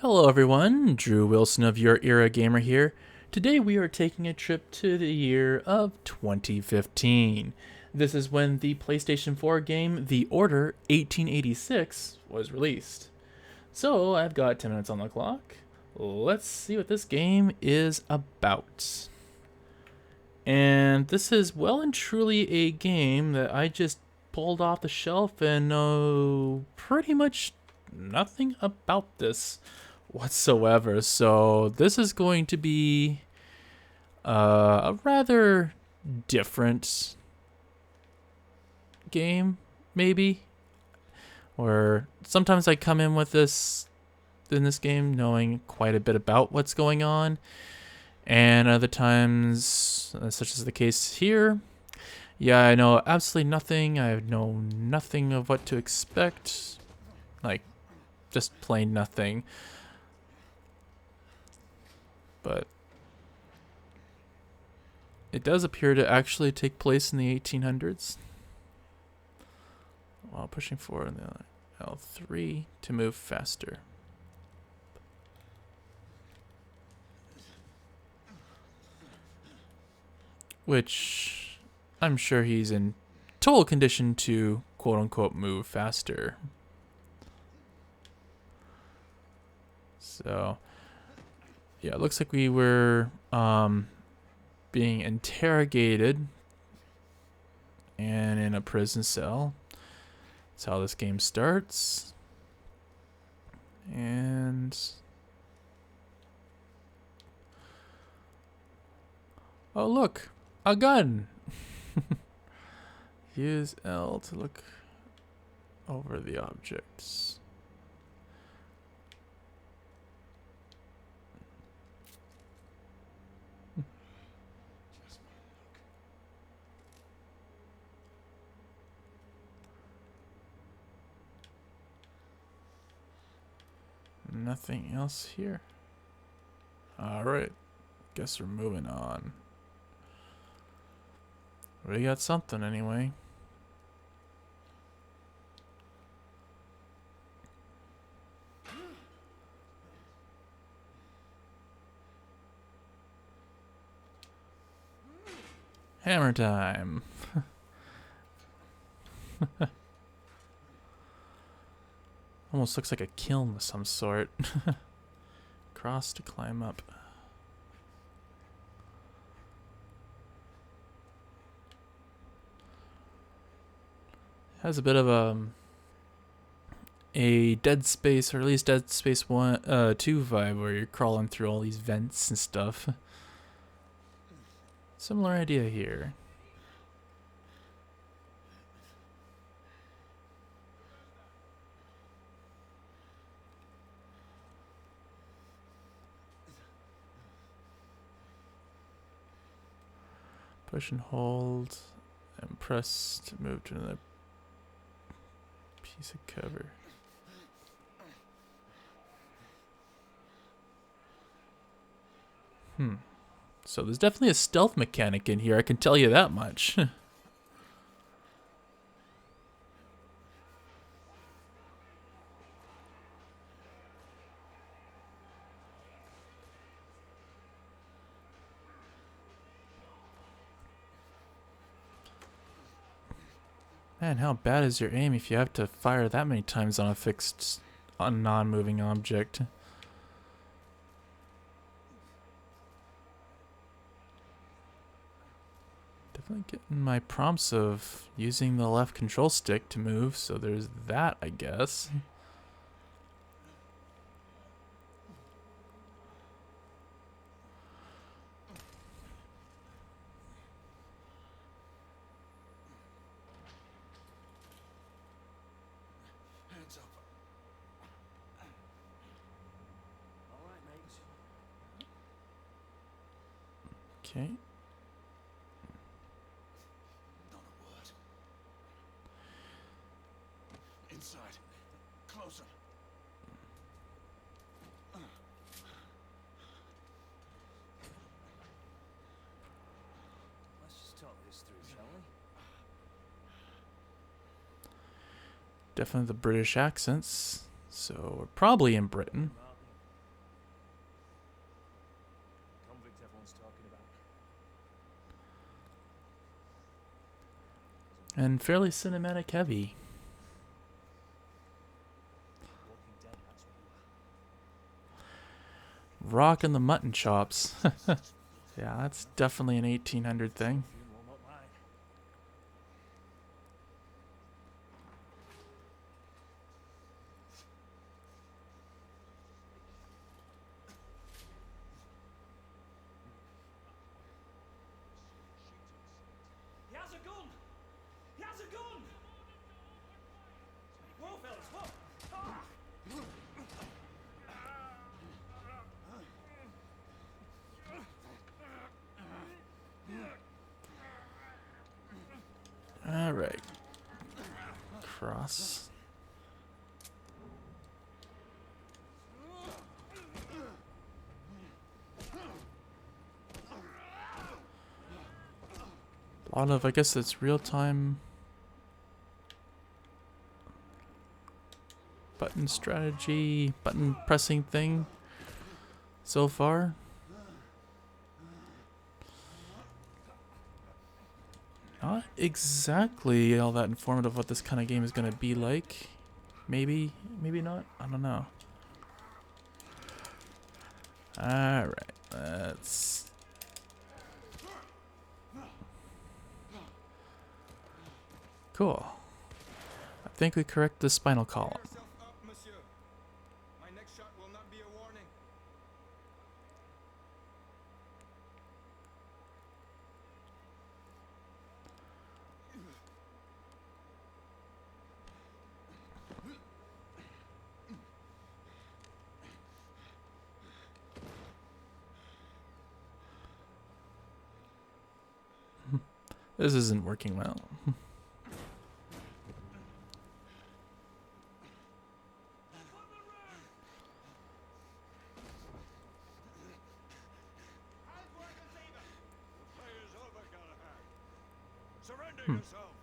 Hello everyone, Drew Wilson of Your Era Gamer here. Today we are taking a trip to the year of 2015. This is when the PlayStation 4 game The Order 1886 was released. So I've got 10 minutes on the clock. Let's see what this game is about. And this is well and truly a game that I just pulled off the shelf and know pretty much nothing about this whatsoever. So this is going to be a rather different game, maybe. Or sometimes I come in with this in this game knowing quite a bit about what's going on, and other times, such as the case here, yeah, I know absolutely nothing. I know nothing of what to expect, like just plain nothing. But it does appear to actually take place in the 1800s while pushing forward in the L3 to move faster. Which I'm sure he's in total condition to quote unquote move faster. So yeah, it looks like we were being interrogated and in a prison cell. That's how this game starts. And oh look, a gun. Use L to look over the objects. Nothing else here. Alright. Guess we're moving on. We got something anyway. Hammer time. Almost looks like a kiln of some sort. Cross to climb up. Has a bit of a Dead Space, or at least Dead Space 2 vibe, where you're crawling through all these vents and stuff. Similar idea here. Push and hold and press to move to another piece of cover. So there's definitely a stealth mechanic in here, I can tell you that much. Man, how bad is your aim if you have to fire that many times on a non-moving object? Definitely getting my prompts of using the left control stick to move, so there's that, I guess. Hands up. All right, mates. Okay. Not a word. Inside. Closer. Let's just talk this through, shall we? Definitely the British accents, so we're probably in Britain. And fairly cinematic heavy. Walking Dead, that's what you Rock and the mutton chops. Yeah, that's definitely an 1800 thing. are. Funeral, not mine. He has a gun! He has a gun! Whoa, fellas, whoa! Ah! Alright. Cross. A lot of, I guess it's real-time button strategy, button pressing thing so far. Not exactly all that informative what this kind of game is going to be like. Maybe, maybe not. I don't know. Alright, let's... Cool. I think we correct the spinal column. Yourself up, monsieur. My next shot will not be a warning. This isn't working well. The play's over, Galahad. Surrender yourself.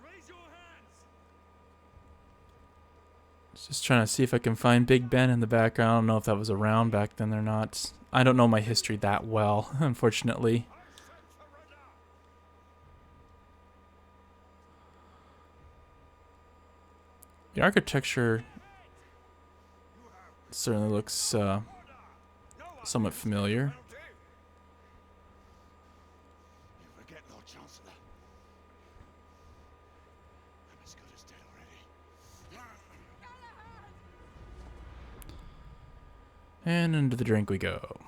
Raise your hands. Just trying to see if I can find Big Ben in the background. I don't know if that was around back then or not. I don't know my history that well, unfortunately. I said surrender. The architecture certainly looks somewhat familiar. Penalty. You forget Lord Chancellor. I'm as good as dead already. And into the drink we go.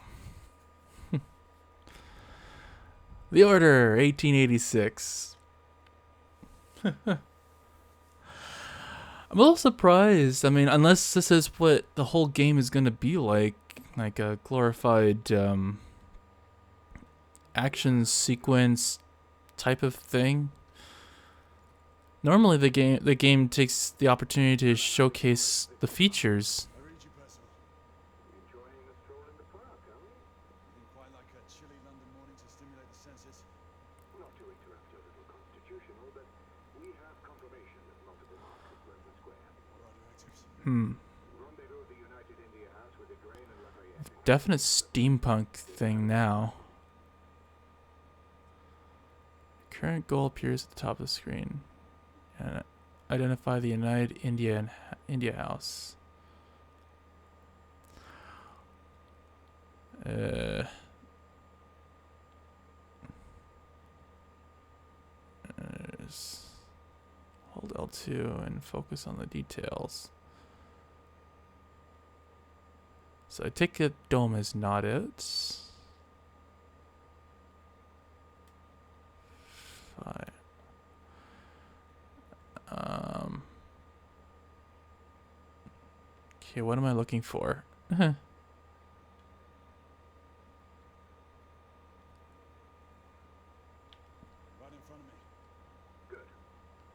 The Order, 1886. I'm a little surprised. I mean, unless this is what the whole game is going to be like a glorified action sequence type of thing. Normally, the game takes the opportunity to showcase the features. I read you, Percival. Enjoying a stroll in the park, are we? Nothing quite like a chilly London morning to stimulate the senses. Not to interrupt your little constitutional, but we have confirmation of multiple markers around the square. What are directives? Rendezvous at the United India House with Igraine and Lafayette. Definite steampunk thing now. Current goal appears at the top of the screen. And identify the United India House. Hold L2 and focus on the details. So I take it dome is not it. Fine. Okay, what am I looking for? Right in front of me. Good.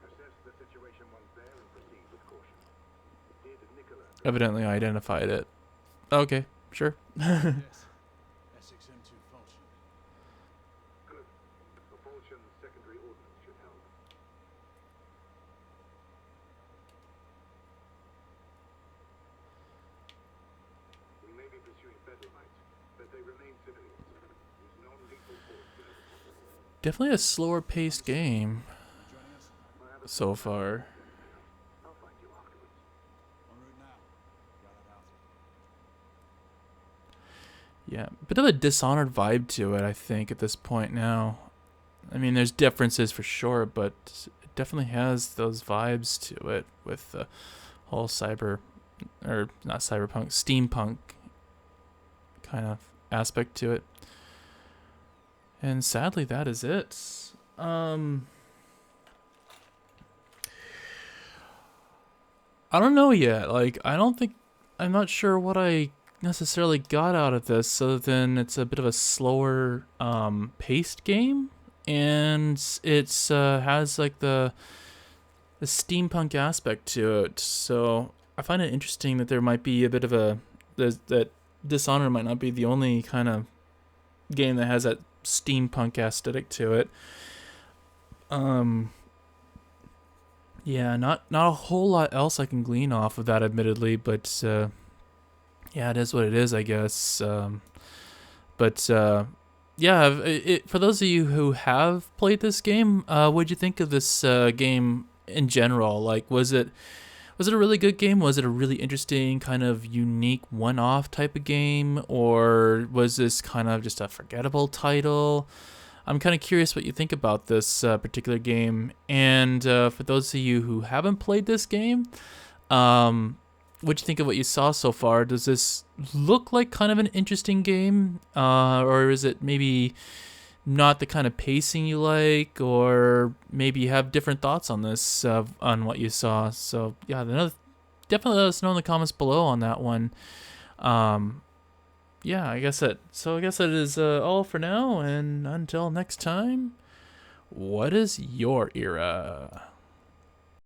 Assess the situation once there and proceed with caution. Did Nicola... Evidently I identified it. Okay, sure. Yes. Essex M2 Falchion. Good. Propulsion secondary ordnance should help. We may be pursuing Bedlamites, but they remain civilians. Use non-lethal force to overcome them. Definitely a slower paced game Joining us? so far. I'll find you afterwards. En route now. Got it out. Yeah, bit of a Dishonored vibe to it, I think, at this point now. I mean, there's differences for sure, but it definitely has those vibes to it with the whole or not cyberpunk, steampunk kind of aspect to it. And sadly, that is it. I don't know yet. Like, I'm not sure what I necessarily got out of this, other than it's a bit of a slower paced game, and it's has like the steampunk aspect to it. So I find it interesting that there might be a bit of that Dishonored might not be the only kind of game that has that steampunk aesthetic to it. Yeah, not a whole lot else I can glean off of that, admittedly, but yeah, it is what it is, I guess. But yeah, for those of you who have played this game, what'd you think of this game in general? Like, was it a really good game? Was it a really interesting, kind of unique one-off type of game? Or was this kind of just a forgettable title? I'm kind of curious what you think about this particular game. And for those of you who haven't played this game, what'd you think of what you saw so far? Does this look like kind of an interesting game? Or is it maybe not the kind of pacing you like? Or maybe you have different thoughts on this, on what you saw? So yeah, definitely let us know in the comments below on that one. Yeah, I guess that is all for now, and until next time, what is your era?